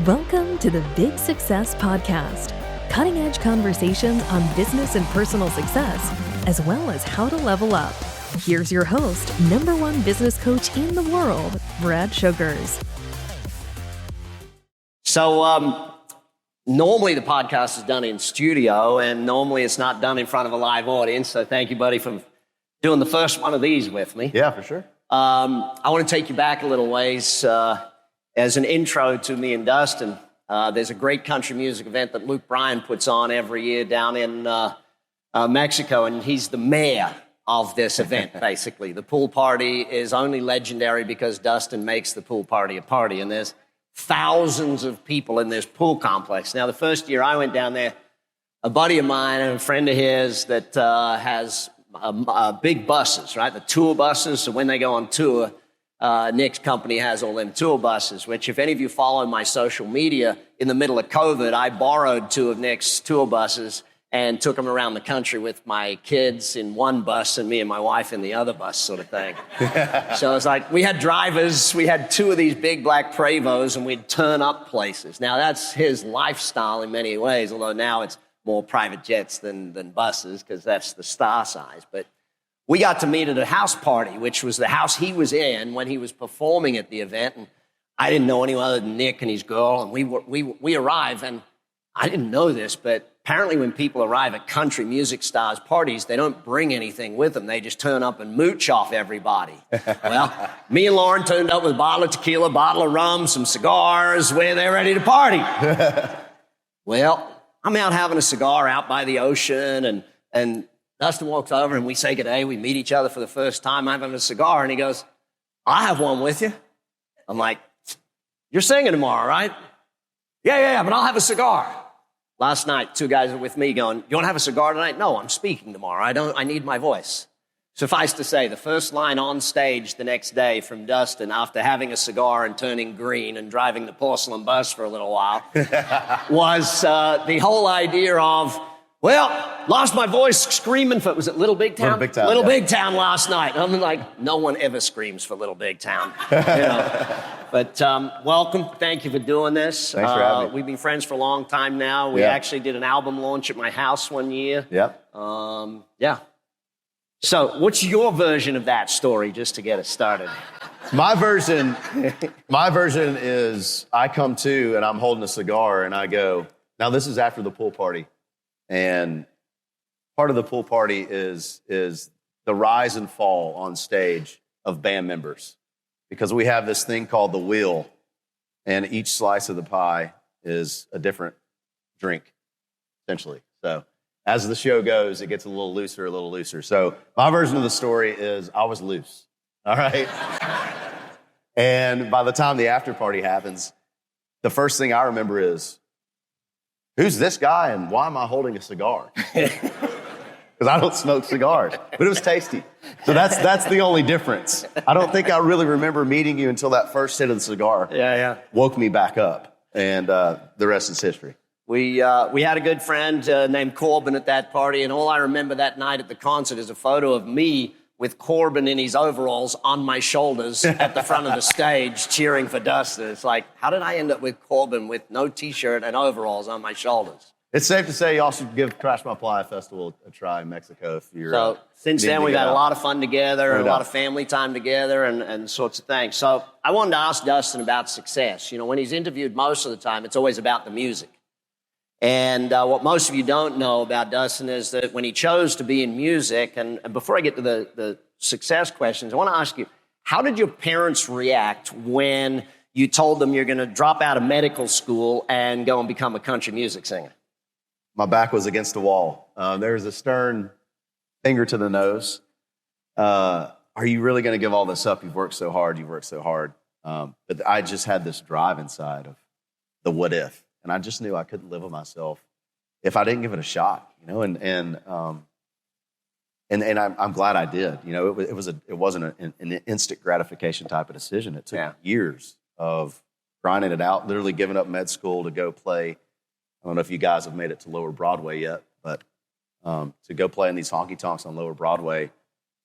Welcome to the Big Success Podcast, cutting-edge conversations on business and personal success, as well as how to level up. Here's your host, #1 business coach in the world, Brad Sugars. So normally the podcast is done in studio, and normally it's not done in front of a live audience. So thank you, buddy, for doing the first one of these with me. Yeah, for sure. I want to take you back a little ways as an intro to me and Dustin. There's a great country music event that Luke Bryan puts on every year down in Mexico, and he's the mayor of this event, basically. The pool party is only legendary because Dustin makes the pool party a party, and there's thousands of people in this pool complex. Now, the first year I went down there, a buddy of mine and a friend of his that has big buses, right? The tour buses. So when they go on tour, Nick's company has all them tour buses, which if any of you follow my social media, in the middle of COVID, I borrowed 2 of Nick's tour buses and took them around the country with my kids in one bus and me and my wife in the other bus, sort of thing. So it's like we had drivers, we had 2 of these big black Prevos, and we'd turn up places. Now, that's his lifestyle in many ways, although now it's more private jets than buses because that's the star size. But we got to meet at a house party, which was the house he was in when he was performing at the event. And I didn't know anyone other than Nick and his girl. And we arrived, and I didn't know this, but apparently when people arrive at country music stars parties, they don't bring anything with them. They just turn up and mooch off everybody. Well, me and Lauren turned up with a bottle of tequila, bottle of rum, some cigars. Where they're ready to party. Well, I'm out having a cigar out by the ocean, and Dustin walks over and we say good day. We meet each other for the first time. I'm having a cigar, and he goes, "I have one with you." I'm like, "You're singing tomorrow, right?" Yeah, but I'll have a cigar. Last night, 2 guys were with me going, "You want to have a cigar tonight?" "No, I'm speaking tomorrow. I need my voice." Suffice to say, the first line on stage the next day from Dustin, after having a cigar and turning green and driving the porcelain bus for a little while, was the whole idea of, "Well, lost my voice screaming for," was it Little Big Town? Little Big Town last night. And I'm like, no one ever screams for Little Big Town. But welcome. Thank you for doing this. Thanks for having me. We've been friends for a long time now. We actually did an album launch at my house one year. Yep. Yeah. So what's your version of that story, just to get us started? My version is I come to and I'm holding a cigar and I go, now this is after the pool party. And part of the pool party is the rise and fall on stage of band members. Because we have this thing called the wheel, and each slice of the pie is a different drink, essentially. So as the show goes, it gets a little looser. So my version of the story is I was loose, all right? And by the time the after party happens, the first thing I remember is, who's this guy and why am I holding a cigar? Because I don't smoke cigars, but it was tasty. So that's the only difference. I don't think I really remember meeting you until that first hit of the cigar. Yeah. Woke me back up, and the rest is history. We had a good friend named Corbin at that party, and all I remember that night at the concert is a photo of me with Corbin in his overalls on my shoulders at the front of the stage cheering for Dustin. It's like, how did I end up with Corbin with no T-shirt and overalls on my shoulders? It's safe to say you also give Crash My Playa Festival a try in Mexico if you're... So since then, we've had a lot of fun together and a lot of family time together and sorts of things. So I wanted to ask Dustin about success. You know, when he's interviewed most of the time, it's always about the music. And what most of you don't know about Dustin is that when he chose to be in music, and before I get to the success questions, I want to ask you, how did your parents react when you told them you're going to drop out of medical school and go and become a country music singer? My back was against the wall. There was a stern finger to the nose. Are you really going to give all this up? You've worked so hard. But I just had this drive inside of the what if. And I just knew I couldn't live with myself if I didn't give it a shot, you know. And I'm glad I did. You know, it wasn't an instant gratification type of decision. It took years of grinding it out, literally giving up med school to go play. I don't know if you guys have made it to Lower Broadway yet, but to go play in these honky tonks on Lower Broadway,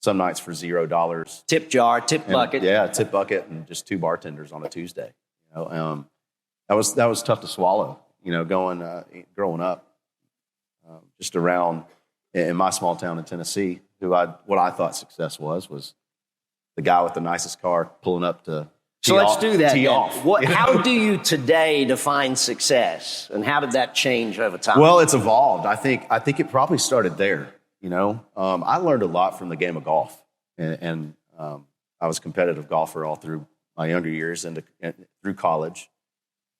some nights for $0. Tip jar, tip bucket. Yeah, tip bucket, and just 2 bartenders on a Tuesday. You know, that was tough to swallow, growing up, just around in my small town in Tennessee, what I thought success was the guy with the nicest car pulling up to So let's do that. tee off. How do you today define success, and how did that change over time? Well, it's evolved. I think it probably started there. I learned a lot from the game of golf, and I was a competitive golfer all through my younger years and through college,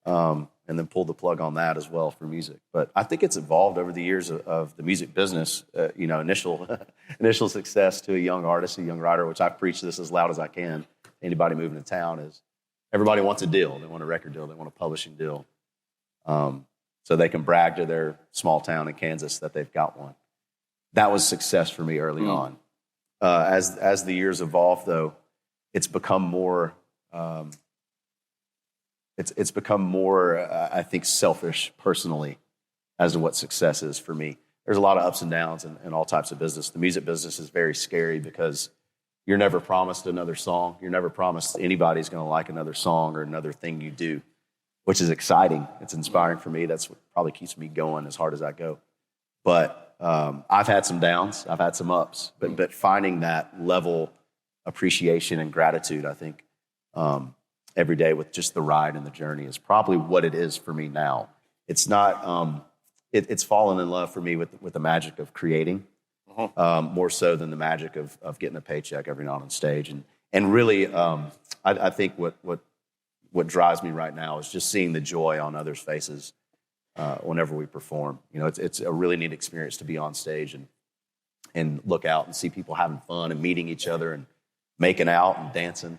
and then pulled the plug on that as well for music. But I think it's evolved over the years of the music business. Initial success to a young artist, a young writer, which I preach this as loud as I can. Anybody moving to town is everybody wants a deal. They want a record deal. They want a publishing deal. So they can brag to their small town in Kansas that they've got one. That was success for me early on. As the years evolved, though, it's become more. It's become more, I think, selfish personally as to what success is for me. There's a lot of ups and downs in all types of business. The music business is very scary because you're never promised another song. You're never promised anybody's going to like another song or another thing you do, which is exciting. It's inspiring for me. That's what probably keeps me going as hard as I go. But I've had some downs. I've had some ups. But finding that level appreciation and gratitude, I think, every day with just the ride and the journey is probably what it is for me now. It's not, it's fallen in love for me with the magic of creating, more so than the magic of getting a paycheck every night on stage. And really, I think what drives me right now is just seeing the joy on others' faces whenever we perform. It's a really neat experience to be on stage and look out and see people having fun and meeting each other and making out and dancing.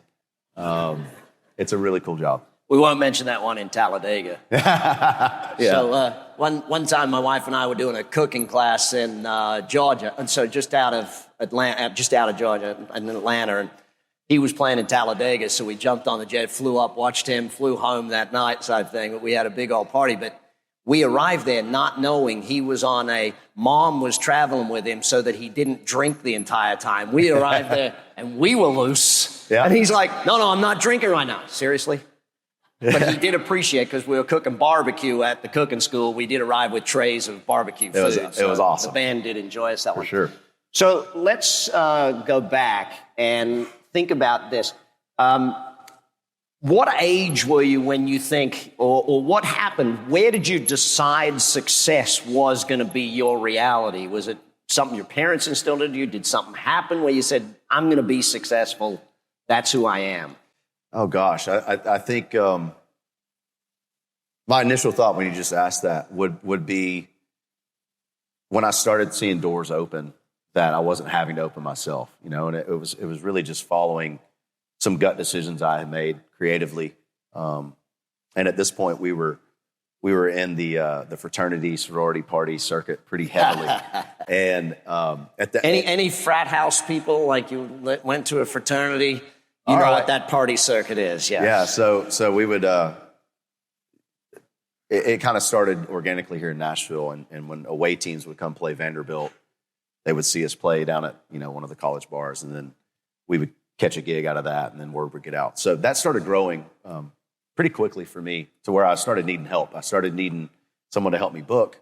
It's a really cool job. We won't mention that one in Talladega. Yeah. So one time my wife and I were doing a cooking class in Georgia, and so just out of Georgia, in Atlanta, and he was playing in Talladega, so we jumped on the jet, flew up, watched him, flew home that night, type thing. But we had a big old party. But we arrived there not knowing he was mom was traveling with him so that he didn't drink the entire time. We arrived there and we were loose. Yeah. And he's like, no, I'm not drinking right now. Seriously? But he did appreciate, because we were cooking barbecue at the cooking school. We did arrive with trays of barbecue food. It was awesome. The band did enjoy us that one. For sure. So let's go back and think about this. What age were you when you think, or what happened? Where did you decide success was going to be your reality? Was it something your parents instilled into you? Did something happen where you said, I'm going to be successful? That's who I am. Oh, gosh. I think my initial thought when you just asked that would be when I started seeing doors open that I wasn't having to open myself, and it was really just following some gut decisions I had made creatively. And at this point, we were in the fraternity sorority party circuit pretty heavily. And any frat house people, like you went to a fraternity, you know right. what that party circuit is. Yeah. So we would. It kind of started organically here in Nashville, and when away teams would come play Vanderbilt, they would see us play down at one of the college bars, and then we would catch a gig out of that, and then word would get out. So that started growing pretty quickly for me to where I started needing help. I started needing someone to help me book.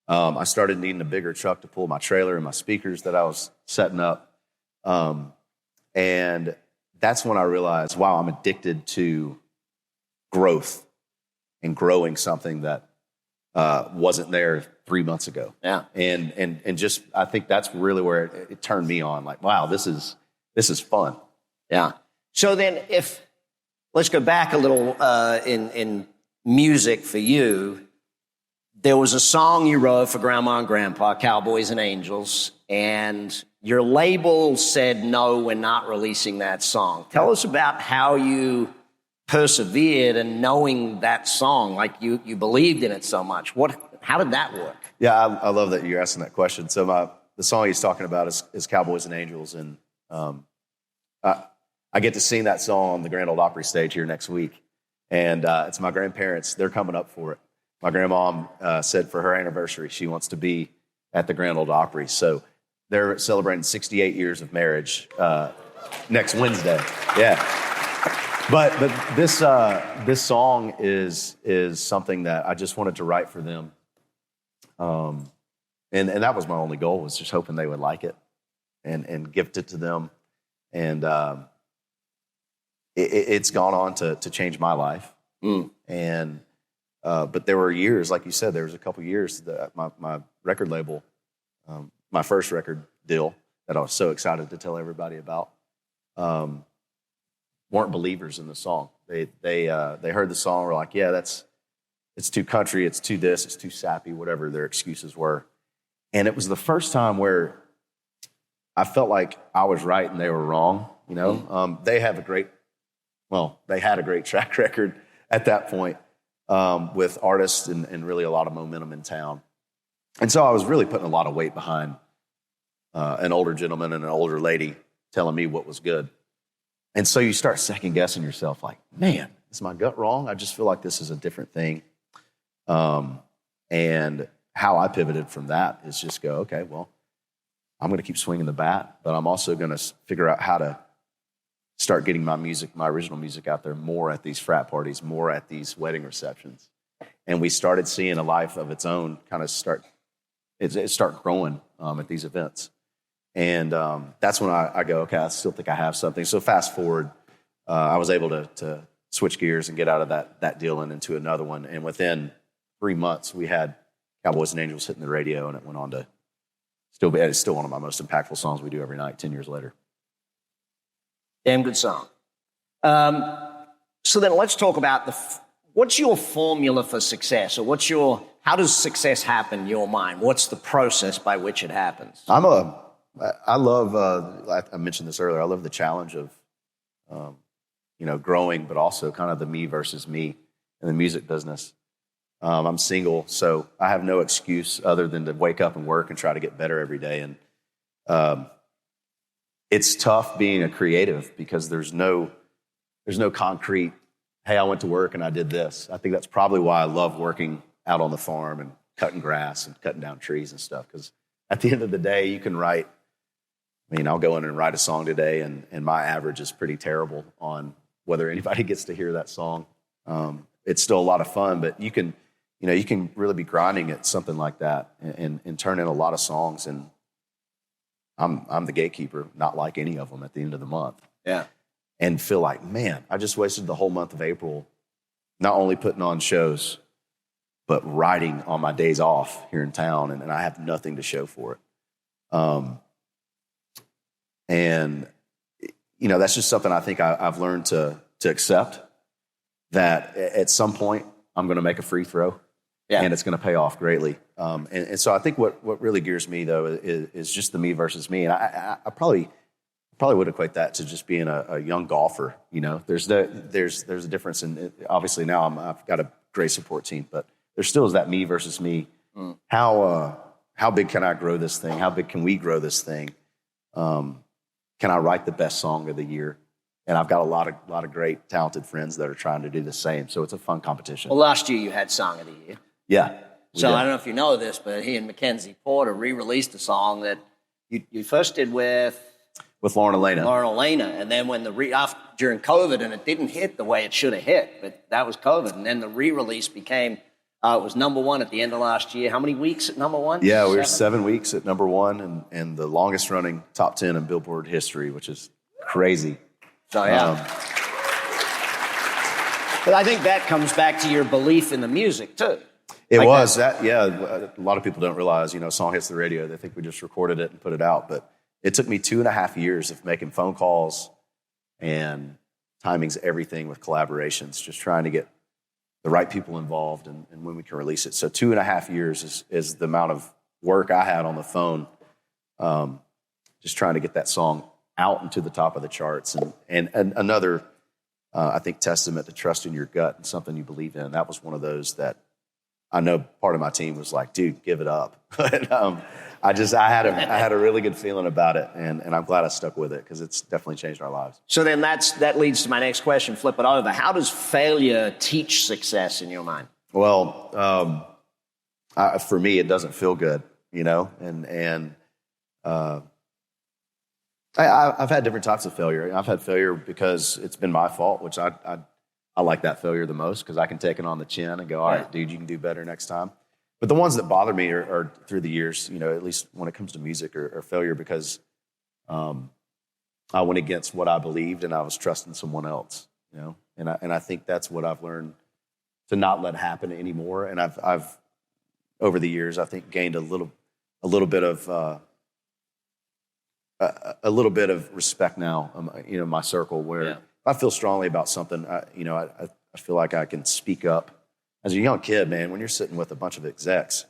I started needing a bigger truck to pull my trailer and my speakers that I was setting up. And that's when I realized, wow, I'm addicted to growth and growing something that wasn't there 3 months ago. Yeah. And just, I think that's really where it turned me on. Like, wow, this is fun. Yeah. So then let's go back a little in music for you. There was a song you wrote for Grandma and Grandpa, Cowboys and Angels, and your label said, no, we're not releasing that song. Tell us about how you persevered in knowing that song, like you believed in it so much. How did that work? Yeah, I love that you're asking that question. So the song he's talking about is Cowboys and Angels, and I get to sing that song on the Grand Ole Opry stage here next week, and it's my grandparents. They're coming up for it. My grandma said for her anniversary she wants to be at the Grand Ole Opry, so they're celebrating 68 years of marriage next Wednesday. Yeah. But this song is something that I just wanted to write for them. And that was my only goal, was just hoping they would like it and gift it to them. And it's gone on to change my life. And but there were years, like you said, there was a couple years that my record label, my first record deal that I was so excited to tell everybody about, weren't believers in the song. They heard the song, were like, yeah, it's too country, it's too this, it's too sappy, whatever their excuses were. And it was the first time where I felt like I was right and they were wrong. You know, they had a great track record at that point with artists and really a lot of momentum in town. And so I was really putting a lot of weight behind an older gentleman and an older lady telling me what was good. And so you start second guessing yourself, like, man, is my gut wrong? I just feel like this is a different thing. And how I pivoted from that is just go, okay, well, I'm going to keep swinging the bat, but I'm also going to figure out how to start getting my original music out there more at these frat parties, more at these wedding receptions. And we started seeing a life of its own kind of start growing at these events. And that's when I go, okay, I still think I have something. So fast forward, I was able to switch gears and get out of that deal and into another one. And within 3 months, we had Cowboys and Angels hitting the radio, and it went on to it's still one of my most impactful songs we do every night, 10 years later. Damn good song. So then let's talk about what's your formula for success, or how does success happen in your mind? What's the process by which it happens? I love, I mentioned this earlier, I love the challenge of, growing, but also kind of the me versus me in the music business. I'm single, so I have no excuse other than to wake up and work and try to get better every day. And it's tough being a creative because there's no concrete, hey, I went to work and I did this. I think that's probably why I love working out on the farm and cutting grass and cutting down trees and stuff, because at the end of the day, you can write. I mean, I'll go in and write a song today, and my average is pretty terrible on whether anybody gets to hear that song. It's still a lot of fun, but you can really be grinding at something like that and turn in a lot of songs. And I'm the gatekeeper, not like any of them at the end of the month. Yeah. And feel like, man, I just wasted the whole month of April not only putting on shows, but writing on my days off here in town, and I have nothing to show for it. And that's just something I think I've learned to accept, that at some point I'm going to make a free throw, and it's going to pay off greatly. And so I think what really gears me though is just the me versus me. And I probably would equate that to just being a young golfer. There's a difference in it. Obviously now I've got a great support team, but there still is that me versus me. How big can I grow this thing? How big can we grow this thing? Can I write the best song of the year? And I've got a lot of great, talented friends that are trying to do the same. So it's a fun competition. Well, last year you had Song of the Year. Yeah. So I don't know if you know this, but he and Mackenzie Porter re-released a song that you first did with Lauren Elena. And then when during COVID, and it didn't hit the way it should have hit, but that was COVID. And then the re-release became, it was number one at the end of last year. How many weeks at number one? Yeah, we were 7 weeks at number one, and the longest running top 10 in Billboard history, which is crazy. So, yeah. But I think that comes back to your belief in the music, too. A lot of people don't realize, a song hits the radio, they think we just recorded it and put it out. But it took me 2.5 years of making phone calls, and timing's everything with collaborations, just trying to get the right people involved and when we can release it. So 2.5 years is the amount of work I had on the phone, just trying to get that song out into the top of the charts. And another, I think, testament to trust in your gut and something you believe in. That was one of those that I know part of my team was like, dude, give it up. But I had a really good feeling about it, and I'm glad I stuck with it because it's definitely changed our lives. So then that leads to my next question. Flip it over. How does failure teach success in your mind? Well, for me, it doesn't feel good, and I've had different types of failure. I've had failure because it's been my fault, which I like that failure the most because I can take it on the chin and go, all right, dude, you can do better next time. But the ones that bother me are through the years, at least when it comes to music, are failure because I went against what I believed and I was trusting someone else, And I think that's what I've learned to not let happen anymore. And I've over the years, I think gained a little bit of a little bit of respect now, my circle where if I feel strongly about something, I feel like I can speak up. As a young kid, man, when you're sitting with a bunch of execs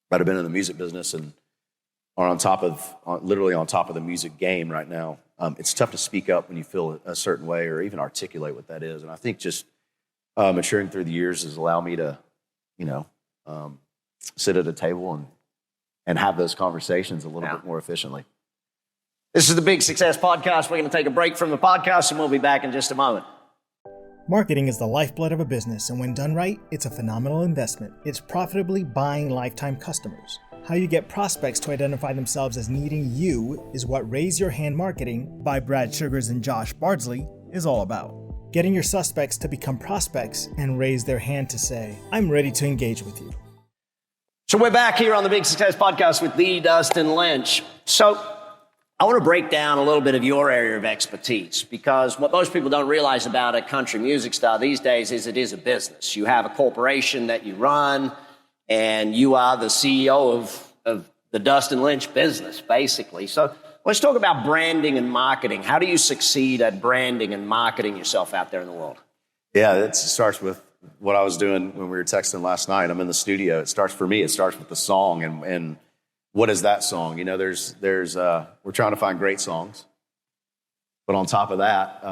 that have been in the music business and are literally on top of the music game right now, it's tough to speak up when you feel a certain way or even articulate what that is. And I think just maturing through the years has allowed me to, sit at a table and have those conversations a little bit more efficiently. This is the Big Success Podcast. We're going to take a break from the podcast, and we'll be back in just a moment. Marketing is the lifeblood of a business, and when done right, it's a phenomenal investment. It's profitably buying lifetime customers. How you get prospects to identify themselves as needing you is what Raise Your Hand Marketing by Brad Sugars and Josh Bardsley is all about. Getting your suspects to become prospects and raise their hand to say, I'm ready to engage with you. So we're back here on the Big Success Podcast with the Dustin Lynch. So I want to break down a little bit of your area of expertise because what most people don't realize about a country music star these days is it is a business. You have a corporation that you run and you are the CEO of the Dustin Lynch business, basically. So let's talk about branding and marketing. How do you succeed at branding and marketing yourself out there in the world? Yeah, it starts with what I was doing when we were texting last night. I'm in the studio. It starts with the song and what is that song? There's we're trying to find great songs. But on top of that,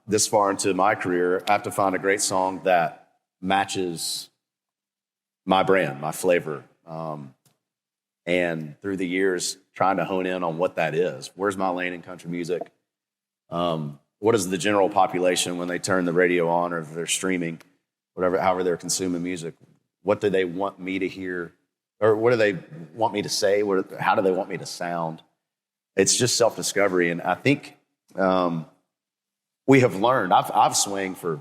this far into my career, I have to find a great song that matches my brand, my flavor. And through the years, trying to hone in on what that is. Where's my lane in country music? What is the general population when they turn the radio on or if they're streaming, however they're consuming music? What do they want me to hear? Or what do they want me to say? How do they want me to sound? It's just self-discovery. And I think we have learned. I've swung for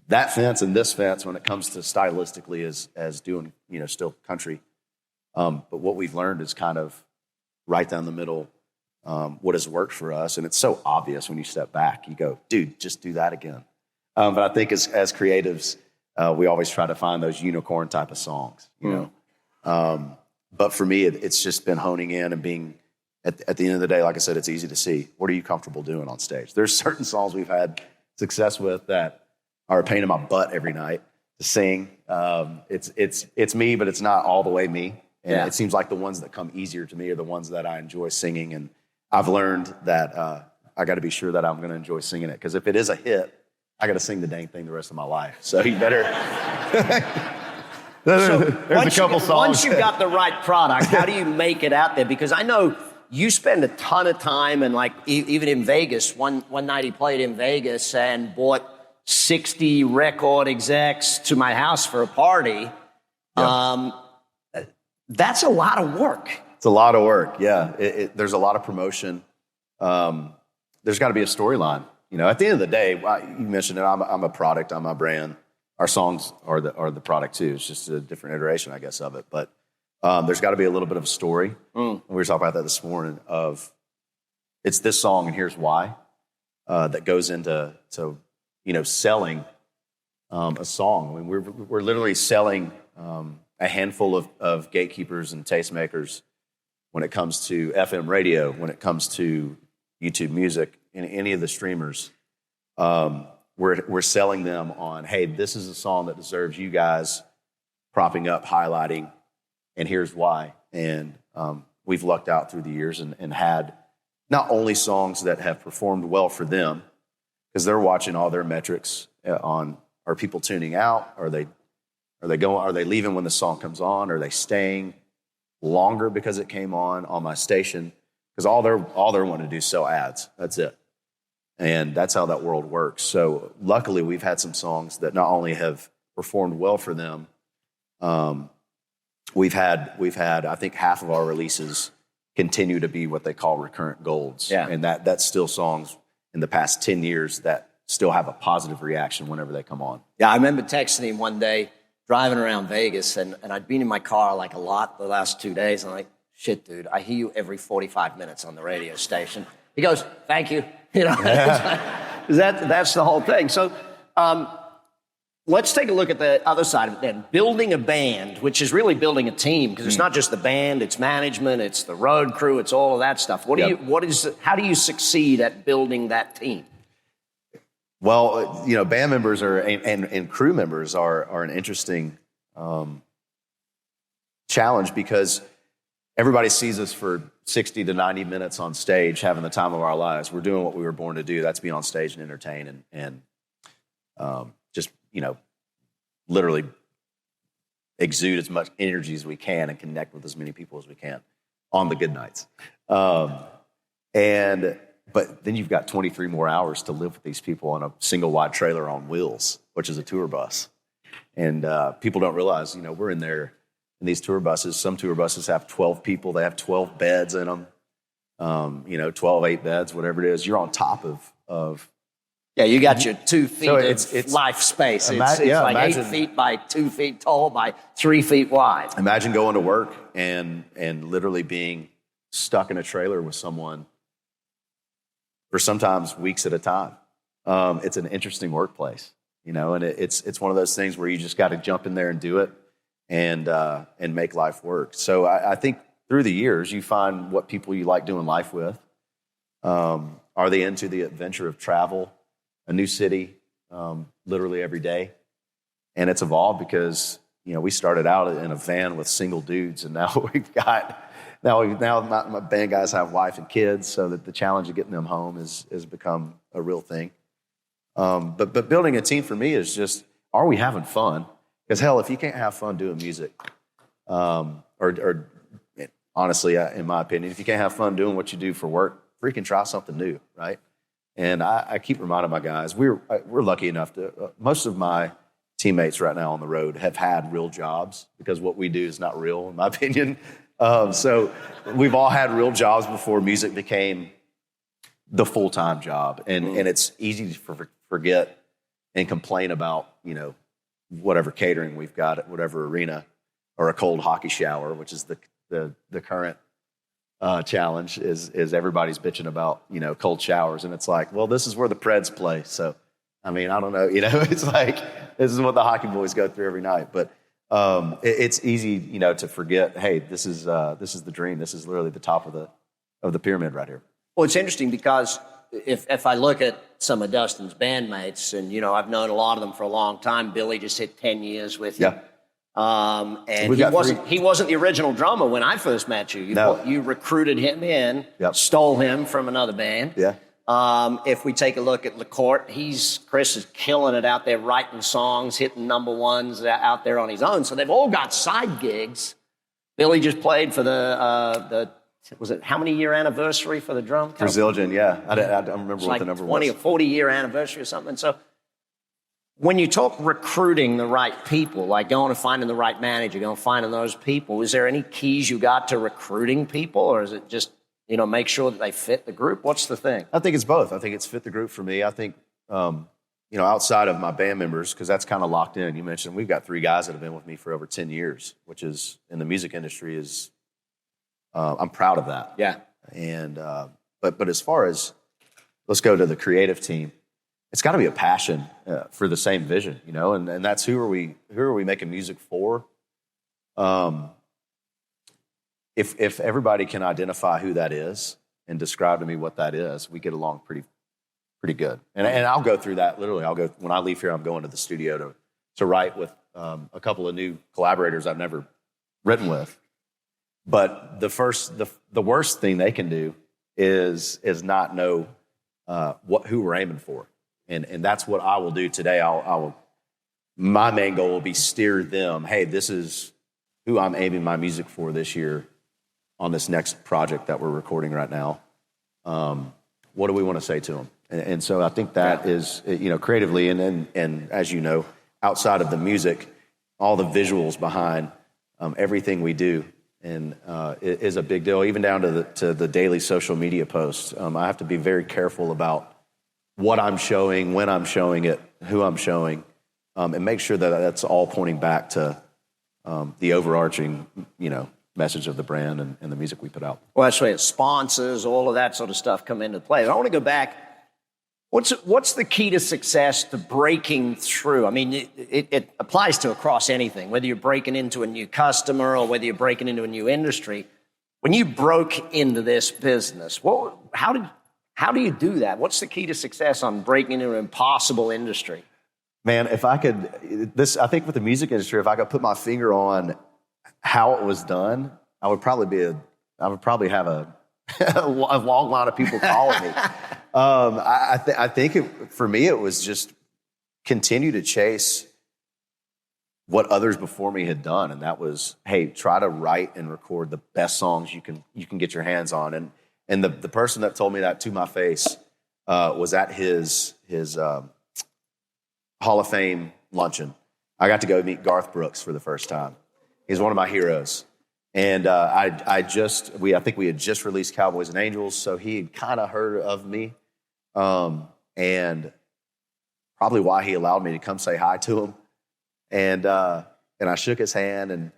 that fence and this fence when it comes to stylistically as doing, still country. But what we've learned is kind of right down the middle what has worked for us. And it's so obvious when you step back. You go, dude, just do that again. But I think as creatives, we always try to find those unicorn type of songs, But for me, it's just been honing in and being, at the end of the day, like I said, it's easy to see. What are you comfortable doing on stage? There's certain songs we've had success with that are a pain in my butt every night to sing. It's me, but it's not all the way me. And it seems like the ones that come easier to me are the ones that I enjoy singing. And I've learned that I got to be sure that I'm going to enjoy singing it. Because if it is a hit, I got to sing the dang thing the rest of my life. So you better... There's a couple songs. Once you've got the right product, how do you make it out there? Because I know you spend a ton of time, and like even in Vegas, one night he played in Vegas and bought 60 record execs to my house for a party. Yeah. That's a lot of work. It's a lot of work, yeah. There's a lot of promotion. There's got to be a storyline. At the end of the day, you mentioned it, I'm a product, I'm a brand. Our songs are the product too. It's just a different iteration, I guess, of it. But there's got to be a little bit of a story. We were talking about that this morning of it's this song and here's why that goes into selling a song. I mean, we're literally selling a handful of gatekeepers and tastemakers when it comes to FM radio, when it comes to YouTube music, and any of the streamers. We're selling them on, hey, this is a song that deserves you guys propping up, highlighting, and here's why. And we've lucked out through the years and had not only songs that have performed well for them, because they're watching all their metrics on, are people tuning out? Are they leaving when the song comes on? Are they staying longer because it came on my station? Because all they're wanting to do is sell ads. That's it. And that's how that world works. So luckily, we've had some songs that not only have performed well for them, we've had I think half of our releases continue to be what they call recurrent golds. Yeah. And that's still songs in the past 10 years that still have a positive reaction whenever they come on. Yeah, I remember texting him one day, driving around Vegas, and I'd been in my car like a lot the last 2 days. I'm like, shit, dude, I hear you every 45 minutes on the radio station. He goes, thank you. You know, that's the whole thing. So let's take a look at the other side of it then. Building a band, which is really building a team, because it's not just the band, it's management, it's the road crew, it's all of that stuff. How do you succeed at building that team? Well, you know, band members and crew members are an interesting challenge, because everybody sees us for 60 to 90 minutes on stage having the time of our lives. We're doing what we were born to do. That's be on stage and entertain and just, you know, literally exude as much energy as we can and connect with as many people as we can on the good nights. But then you've got 23 more hours to live with these people on a single wide trailer on wheels, which is a tour bus. And people don't realize, you know, we're in there in these tour buses. Some tour buses have 12 people. They have 12 beds in them, 12, 8 beds, whatever it is. You're on top of Yeah, you got your 2 feet So of it's life space. It's like imagine, 8 feet by 2 feet tall by 3 feet wide. Imagine going to work and literally being stuck in a trailer with someone for sometimes weeks at a time. It's an interesting workplace, you know, and it's one of those things where you just got to jump in there and do it and make life work. So I think through the years, you find what people you like doing life with. Are they into the adventure of travel, a new city, literally every day? And it's evolved because, you know, we started out in a van with single dudes, and now my band guys have wife and kids, so that the challenge of getting them home has become a real thing. But building a team for me is just, are we having fun? Because hell, if you can't have fun doing music, or honestly, in my opinion, if you can't have fun doing what you do for work, freaking try something new, right? And I keep reminding my guys, we're lucky enough to, most of my teammates right now on the road have had real jobs, because what we do is not real, in my opinion. So we've all had real jobs before music became the full-time job. And it's easy to forget and complain about, you know, whatever catering we've got at whatever arena, or a cold hockey shower, which is the current challenge is everybody's bitching about, you know, cold showers. And it's like, well, this is where the Preds play. So, I mean, I don't know, you know, it's like, this is what the hockey boys go through every night. But it's easy, you know, to forget, hey, this is the dream. This is literally the top of the pyramid right here. Well, it's interesting because if I look at some of Dustin's bandmates, and, you know, I've known a lot of them for a long time. Billy just hit 10 years with you. Yeah. And he wasn't the original drummer when I first met you. You recruited him in, stole him from another band. Yeah. If we take a look at LaCourte, Chris is killing it out there, writing songs, hitting number ones out there on his own. So they've all got side gigs. Billy just played for was it how many year anniversary for the drum? Brazilian, yeah. I don't remember what the number was. 20 or 40 year anniversary or something. So when you talk recruiting the right people, like going and finding the right manager, going and finding those people, is there any keys you got to recruiting people, or is it just, you know, make sure that they fit the group? What's the thing? I think it's both. I think it's fit the group for me. I think, you know, outside of my band members, because that's kind of locked in. You mentioned we've got 3 guys that have been with me for over 10 years, which is, in the music industry, is, I'm proud of that. Yeah. And, but as far as, let's go to the creative team, it's got to be a passion for the same vision, you know, and that's who are we making music for? If everybody can identify who that is and describe to me what that is, we get along pretty good. And I'll go through that literally. When I leave here, I'm going to the studio to write with a couple of new collaborators I've never written with. But the worst thing they can do is not know who we're aiming for. And that's what I will do today. My main goal will be steer them. Hey, this is who I'm aiming my music for this year on this next project that we're recording right now. What do we want to say to them? And so I think that is, you know, creatively, and as you know, outside of the music, all the visuals behind everything we do it is a big deal, even down to the daily social media posts. I have to be very careful about what I'm showing, when I'm showing it, who I'm showing, and make sure that that's all pointing back to the overarching, message of the brand and the music we put out. Well, that's right. Sponsors, all of that sort of stuff come into play. I want to go back. What's the key to success to breaking through? I mean, it applies to across anything, whether you're breaking into a new customer or whether you're breaking into a new industry. When you broke into this business, how do you do that? What's the key to success on breaking into an impossible industry? Man, if I could, I think with the music industry, if I could put my finger on how it was done, I would probably have a long line of people calling me. I think for me, it was just continue to chase what others before me had done. And that was, hey, try to write and record the best songs you can get your hands on. And the person that told me that to my face was at his Hall of Fame luncheon. I got to go meet Garth Brooks for the first time. He's one of my heroes. And I think we had just released Cowboys and Angels, so he had kind of heard of me. And probably why he allowed me to come say hi to him. And I shook his hand, and,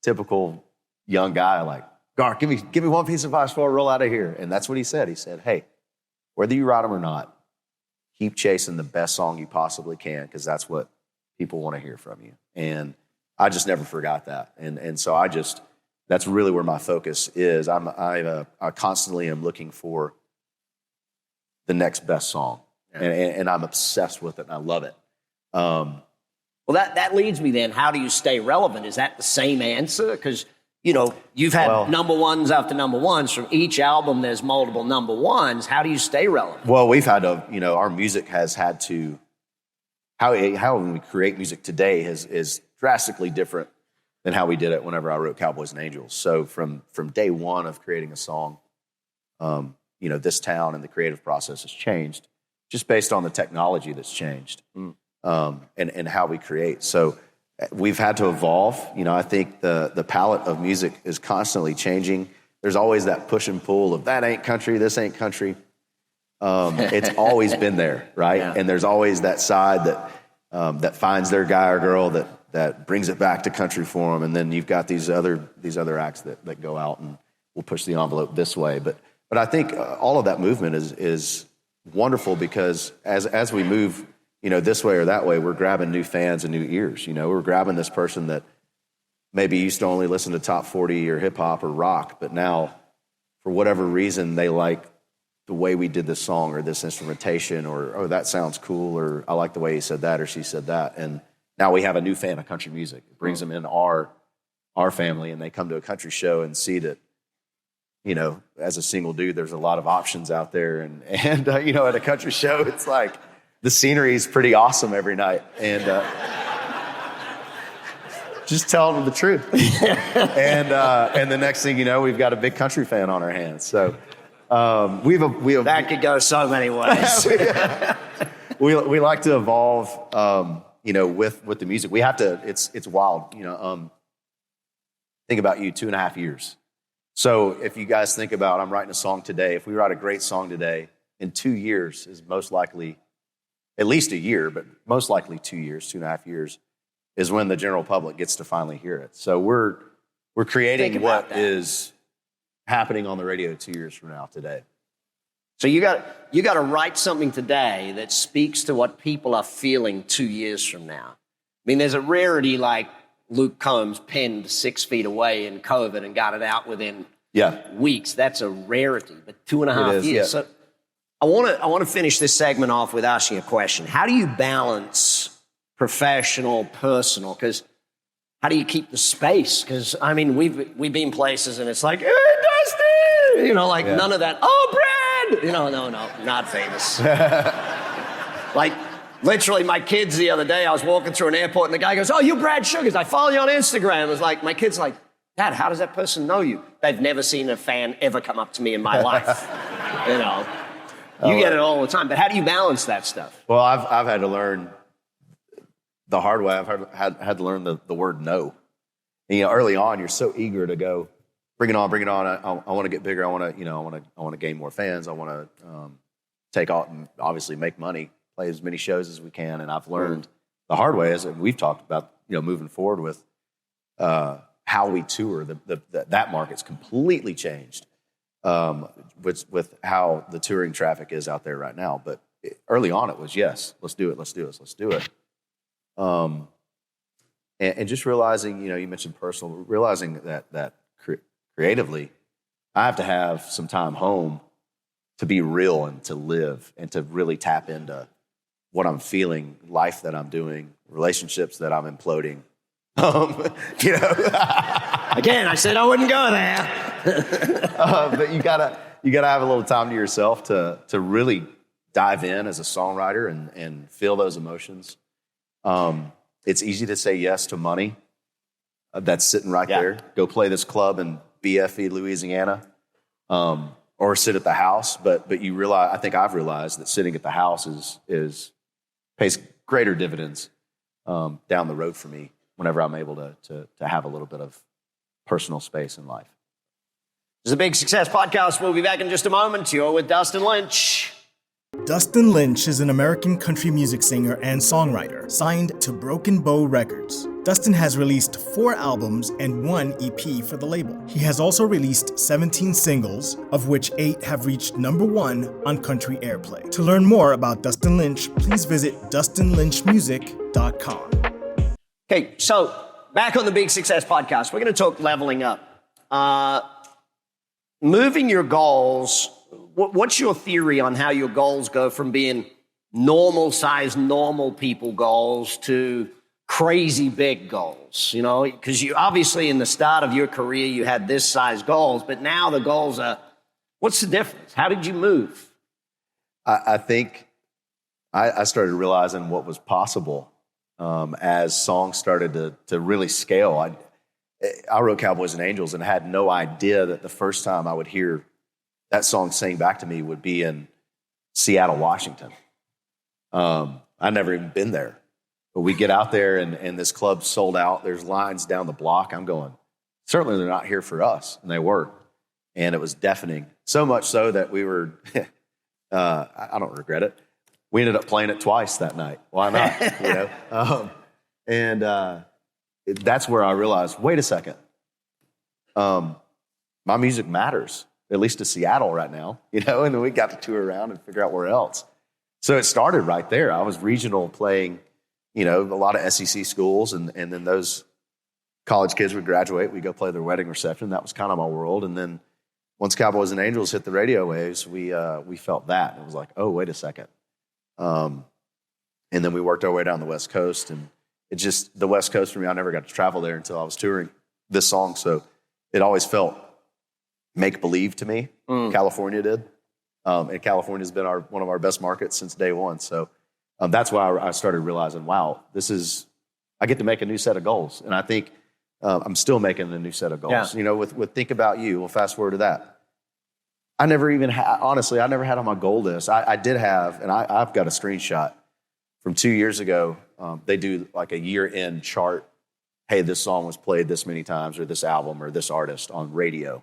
typical young guy, like, Garth, give me one piece of advice before I roll out of here. And that's what he said. He said, hey, whether you write them or not, keep chasing the best song you possibly can, because that's what people want to hear from you. And I just never forgot that. And so that's really where my focus is. I constantly am looking for the next best song. Yeah. And I'm obsessed with it, and I love it. Well, that leads me then. How do you stay relevant? Is that the same answer? Because, you've had number ones after number ones. From each album, there's multiple number ones. How do you stay relevant? Well, we've had to, our music has had to, how we create music today is drastically different than how we did it whenever I wrote Cowboys and Angels. So from day one of creating a song, this town and the creative process has changed just based on the technology that's changed and how we create. So we've had to evolve. I think the palette of music is constantly changing. There's always that push and pull of that ain't country, this ain't country. It's always been there, right? Yeah. And there's always that side that finds their guy or girl that brings it back to country for them. And then you've got these other acts that go out and will push the envelope this way. But I think all of that movement is wonderful, because as we move, this way or that way, we're grabbing new fans and new ears. We're grabbing this person that maybe used to only listen to top 40 or hip hop or rock, but now for whatever reason, they like the way we did this song or this instrumentation, or, oh, that sounds cool, or I like the way he said that or she said that. And now we have a new fan of country music. It brings them in our family, and they come to a country show and see that, as a single dude, there's a lot of options out there. And at a country show, it's like the scenery is pretty awesome every night. And just telling them the truth. And the next thing you know, we've got a big country fan on our hands. So we have that could go so many ways. we like to evolve, with the music. We have to. It's wild. Think about you, 2.5 years. So if you guys think about, I'm writing a song today. If we write a great song today, in 2 years is most likely, at least a year, but most likely 2 years, 2.5 years, is when the general public gets to finally hear it. So we're creating what is happening on the radio 2 years from now today. So you got to write something today that speaks to what people are feeling 2 years from now. I mean, there's a rarity like Luke Combs penned 6 feet away in COVID and got it out within weeks. That's a rarity, but 2.5 years. Yeah. So I want to finish this segment off with asking a question. How do you balance professional, personal? Because how do you keep the space? Because, I mean, we've been places and it's like, hey, Dustin! None of that. Oh, Brad! No, not famous. Like, literally, my kids the other day, I was walking through an airport and the guy goes, oh, you Brad Sugars, I follow you on Instagram. It was like, my kid's like, Dad, how does that person know you? They've never seen a fan ever come up to me in my life. You get it all the time. But how do you balance that stuff? Well, I've had to learn the hard way. I've had to learn the word no. And, early on, you're so eager to go, bring it on, bring it on. I want to get bigger. I want to gain more fans. I want to take off and obviously make money, play as many shows as we can. And I've learned the hard way, as we've talked about, moving forward with how we tour. That market's completely changed with how the touring traffic is out there right now. But early on, it was yes, let's do it. And just realizing, you mentioned personal, realizing that creatively, I have to have some time home to be real and to live and to really tap into what I'm feeling, life that I'm doing, relationships that I'm imploding. Again, I said I wouldn't go there. But you gotta have a little time to yourself to really dive in as a songwriter and feel those emotions. It's easy to say yes to money. That's sitting right there. Go play this club in BFE, Louisiana, or sit at the house. But you realize, I think I've realized that sitting at the house pays greater dividends down the road for me whenever I'm able to have a little bit of personal space in life. This is a Big Success Podcast. We'll be back in just a moment. You're with Dustin Lynch. Dustin Lynch is an American country music singer and songwriter, signed to Broken Bow Records. Dustin has released 4 albums and 1 EP for the label. He has also released 17 singles, of which 8 have reached #1 on country airplay. To learn more about Dustin Lynch, please visit DustinLynchMusic.com. Okay, so back on the Big Success Podcast, we're going to talk leveling up. Moving your goals. What's your theory on how your goals go from being normal-sized, normal people goals to crazy big goals? Because you obviously in the start of your career, you had this size goals, but now the goals are, what's the difference? How did you move? I think I started realizing what was possible as songs started to really scale. I wrote Cowboys and Angels and had no idea that the first time I would hear that song sang back to me would be in Seattle, Washington. I'd never even been there. But we get out there and this club sold out. There's lines down the block. I'm going, certainly they're not here for us. And they were. And it was deafening. So much so that we were, I don't regret it. We ended up playing it twice that night. Why not? That's where I realized, wait a second. My music matters, at least to Seattle right now, and then we got to tour around and figure out where else. So it started right there. I was regional playing, a lot of SEC schools, and then those college kids would graduate. We'd go play their wedding reception. That was kind of my world. And then once Cowboys and Angels hit the radio waves, we felt that. It was like, oh, wait a second. And then we worked our way down the West Coast, and the West Coast for me, I never got to travel there until I was touring this song. So it always felt make-believe to me. California did. And California's been one of our best markets since day one. So that's why I started realizing, wow, I get to make a new set of goals. And I think I'm still making a new set of goals. Yeah. With Think About You, we'll fast forward to that. I never had on my goal list. I did have, and I've got a screenshot from 2 years ago. They do like a year-end chart. Hey, this song was played this many times, or this album, or this artist on radio.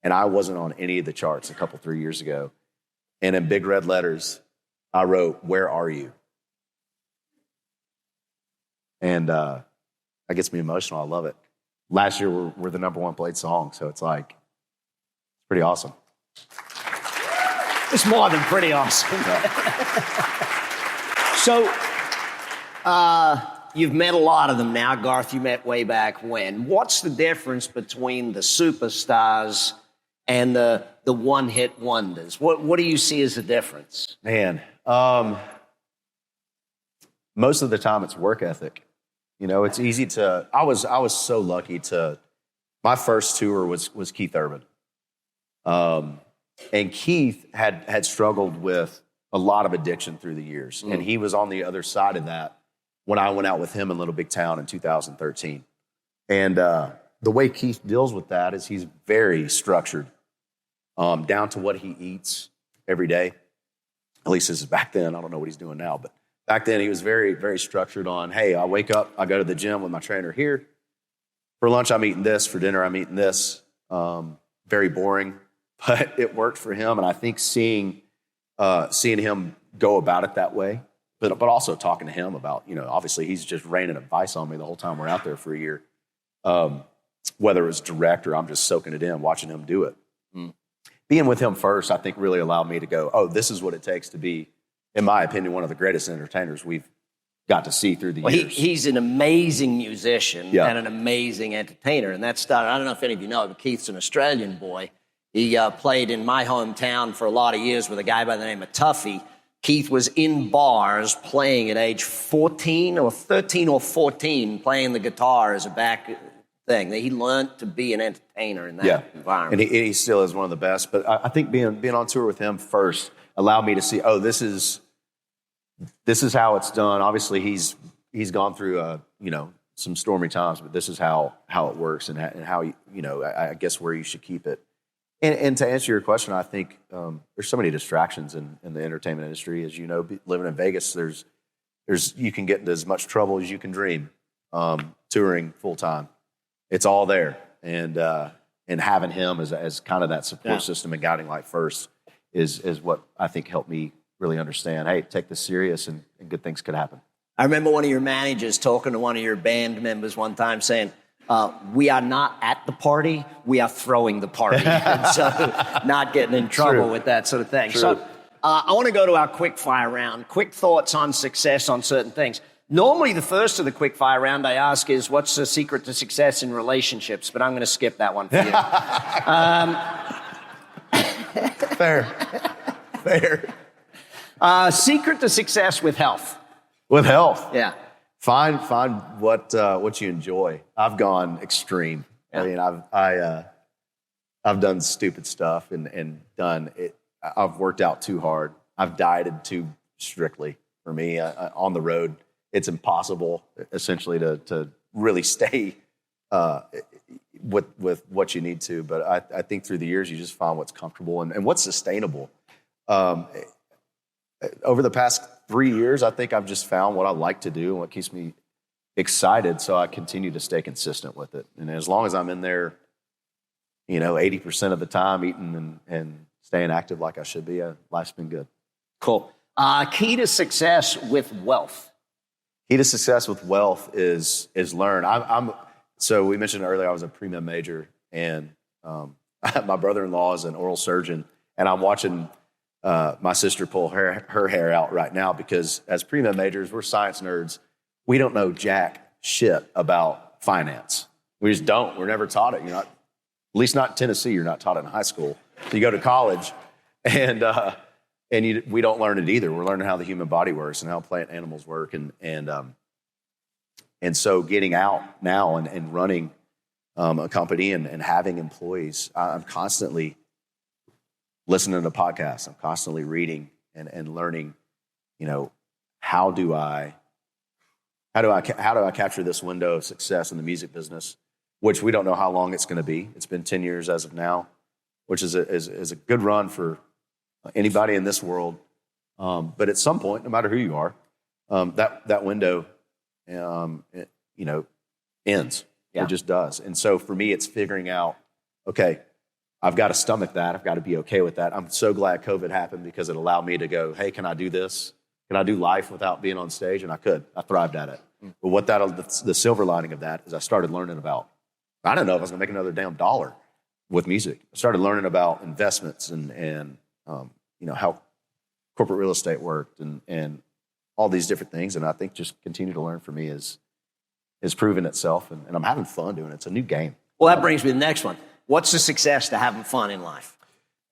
And I wasn't on any of the charts 3 years ago. And in big red letters, I wrote, "Where are you?" And that gets me emotional. I love it. Last year, we're the #1 played song. So it's pretty awesome. It's more than pretty awesome. So, you've met a lot of them now. Garth, you met way back when. What's the difference between the superstars and the one-hit wonders? What do you see as the difference? Man, most of the time it's work ethic. It's easy to. I was so lucky to. My first tour was Keith Urban, and Keith had struggled with a lot of addiction through the years, and he was on the other side of that when I went out with him in Little Big Town in 2013. And the way Keith deals with that is he's very structured, down to what he eats every day. At least this is back then. I don't know what he's doing now, but back then he was very, very structured on, hey, I wake up, I go to the gym with my trainer here for lunch I'm eating this, for dinner I'm eating this. Very boring, but it worked for him. And I think seeing him go about it that way, but also talking to him about, obviously he's just raining advice on me the whole time we're out there for a year. Whether it was direct or I'm just soaking it in, watching him do it. Being with him first, I think really allowed me to go, oh, this is what it takes to be, in my opinion, one of the greatest entertainers we've got to see through the years. He's an amazing musician and an amazing entertainer. And that started, I don't know if any of you know, but Keith's an Australian boy. He played in my hometown for a lot of years with a guy by the name of Tuffy. Keith was in bars playing at age 14 or 13 or 14, playing the guitar as a back thing. He learned to be an entertainer in that environment. And he still is one of the best. But I think being on tour with him first allowed me to see, oh, this is how it's done. Obviously, he's gone through some stormy times, but this is how it works and how I guess where you should keep it. And to answer your question, I think there's so many distractions in the entertainment industry. As you know, living in Vegas, there's you can get into as much trouble as you can dream touring full time. It's all there, and having him as kind of that support system and guiding light first is what I think helped me really understand, hey, take this serious and good things could happen. I remember one of your managers talking to one of your band members one time saying, we are not at the party, we are throwing the party. And so not getting in trouble with that sort of thing. True. So I want to go to our quick fire round. Quick thoughts on success on certain things. Normally the first of the quick fire round I ask is, what's the secret to success in relationships? But I'm going to skip that one for you. Fair. Secret to success with health. With health? Yeah. Find what you enjoy. I've gone extreme. Yeah. I mean, I've done stupid stuff and done it. I've worked out too hard. I've dieted too strictly. For me, on the road, it's impossible essentially to really stay with what you need to. But I think through the years, you just find what's comfortable and what's sustainable. Over the past 3 years, I think I've just found what I like to do and what keeps me excited, so I continue to stay consistent with it. And as long as I'm in there, 80% of the time eating and staying active like I should be, life's been good. Cool. Key to success with wealth. Key to success with wealth is learn. So we mentioned earlier I was a pre-med major, and my brother-in-law is an oral surgeon, and I'm watching my sister pull her hair out right now because as pre-med majors, we're science nerds. We don't know jack shit about finance. We just don't. We're never taught it. At least not in Tennessee, you're not taught it in high school. So you go to college, and we don't learn it either. We're learning how the human body works and how plant animals work, and so getting out now and running a company and having employees, I'm constantly listening to podcasts. I'm constantly reading and learning. How do I capture this window of success in the music business, which we don't know how long it's going to be. It's been 10 years as of now, which is a good run for anybody in this world. But at some point, no matter who you are, that window, ends. Yeah. It just does. And so for me, it's figuring out, okay, I've got to stomach that. I've got to be okay with that. I'm so glad COVID happened because it allowed me to go, hey, can I do this? Can I do life without being on stage? And I could. I thrived at it. But the silver lining of that is I started learning about, I don't know if I was going to make another damn dollar with music. I started learning about investments and how corporate real estate worked and all these different things. And I think just continue to learn for me is proven itself. And I'm having fun doing it. It's a new game. Well, that brings me to the next one. What's the success to having fun in life?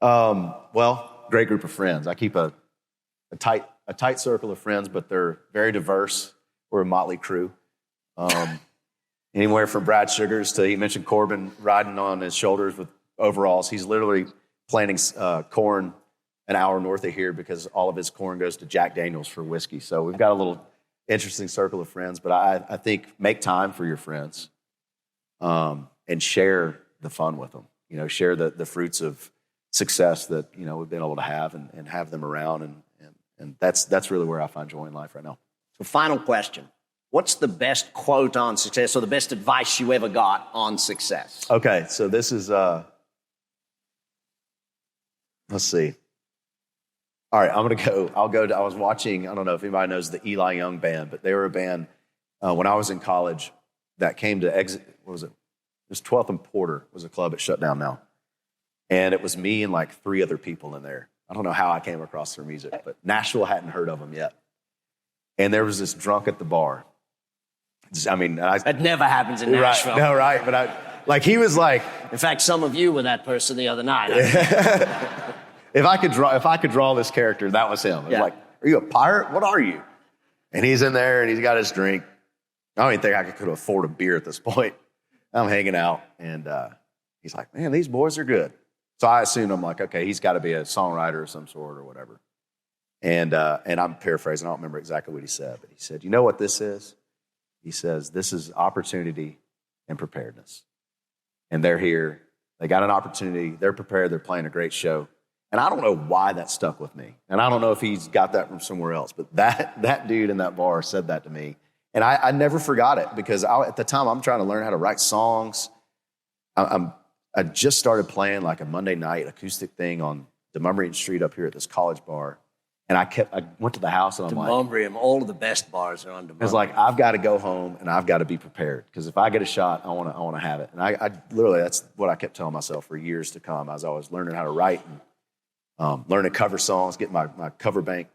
Well, great group of friends. I keep a tight circle of friends, but they're very diverse. We're a motley crew. Anywhere from Brad Sugars to, you mentioned Corbin riding on his shoulders with overalls. He's literally planting corn an hour north of here because all of his corn goes to Jack Daniels for whiskey. So we've got a little interesting circle of friends, but I think make time for your friends and share the fun with them. Share the fruits of success that, we've been able to have and have them around. And that's really where I find joy in life right now. So final question. what's the best quote on success or the best advice you ever got on success? Okay, so this is, let's see. All right, I was watching, I don't know if anybody knows the Eli Young band, but they were a band when I was in college that came to exit, what was it? It was 12th and Porter was a club. It's shut down now. And it was me and like 3 other people in there. I don't know how I came across their music, but Nashville hadn't heard of them yet. And there was this drunk at the bar. That never happens in Nashville. Right, no, right. But he was like. In fact, some of you were that person the other night. If I could draw this character, that was him. It was like, are you a pirate? What are you? And he's in there and he's got his drink. I don't even think I could afford a beer at this point. I'm hanging out and he's like, man, these boys are good. So I assumed, I'm like, okay, he's got to be a songwriter of some sort or whatever. And I'm paraphrasing. I don't remember exactly what he said, but he said, you know what this is? He says, this is opportunity and preparedness. And they're here. They got an opportunity. They're prepared. They're playing a great show. And I don't know why that stuck with me. And I don't know if he's got that from somewhere else. But that dude in that bar said that to me. And I never forgot it because at the time, I'm trying to learn how to write songs. I just started playing like a Monday night acoustic thing on Demumbrian Street up here at this college bar. And I went to the house and I'm like. Demumbrian, all of the best bars are on Demumbrian. It's like, I've got to go home and I've got to be prepared. Because if I get a shot, I want to have it. And I literally, that's what I kept telling myself for years to come. I was learning how to write and learning to cover songs, getting my cover bank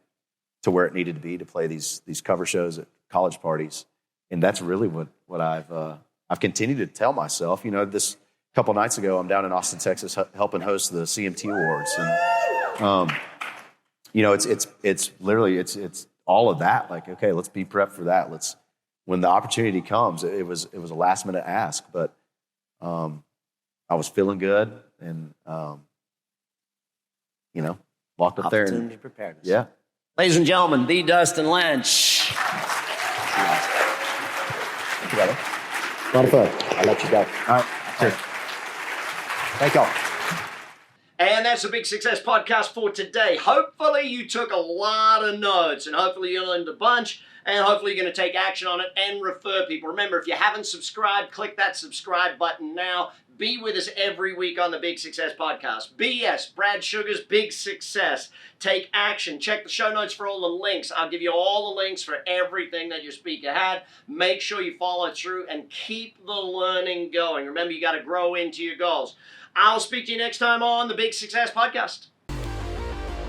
to where it needed to be to play these cover shows at college parties. And that's really what I've continued to tell myself. You know, this couple nights ago, I'm down in Austin, Texas, helping host the CMT Awards. And, you know, it's literally all of that. Like, okay, let's be prepped for that. When the opportunity comes, it was a last minute ask, but I was feeling good and you know, walked up there. Opportunity preparedness. Yeah. Ladies and gentlemen, the Dustin Lynch. Thank you, brother. A lot of fun. I'll let you go. All right. Sure. Thank y'all. And that's a Big Success Podcast for today. Hopefully you took a lot of notes and hopefully you learned a bunch and hopefully you're going to take action on it and refer people. Remember, if you haven't subscribed, click that subscribe button now. Be with us every week on the Big Success Podcast. BS, Brad Sugar's Big Success. Take action. Check the show notes for all the links. I'll give you all the links for everything that your speaker had. Make sure you follow through and keep the learning going. Remember, you got to grow into your goals. I'll speak to you next time on the Big Success Podcast.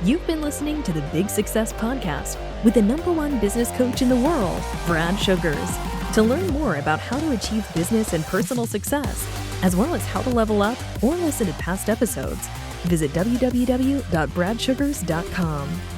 You've been listening to the Big Success Podcast with the #1 business coach in the world, Brad Sugars. To learn more about how to achieve business and personal success, as well as how to level up or listen to past episodes, visit www.bradsugars.com.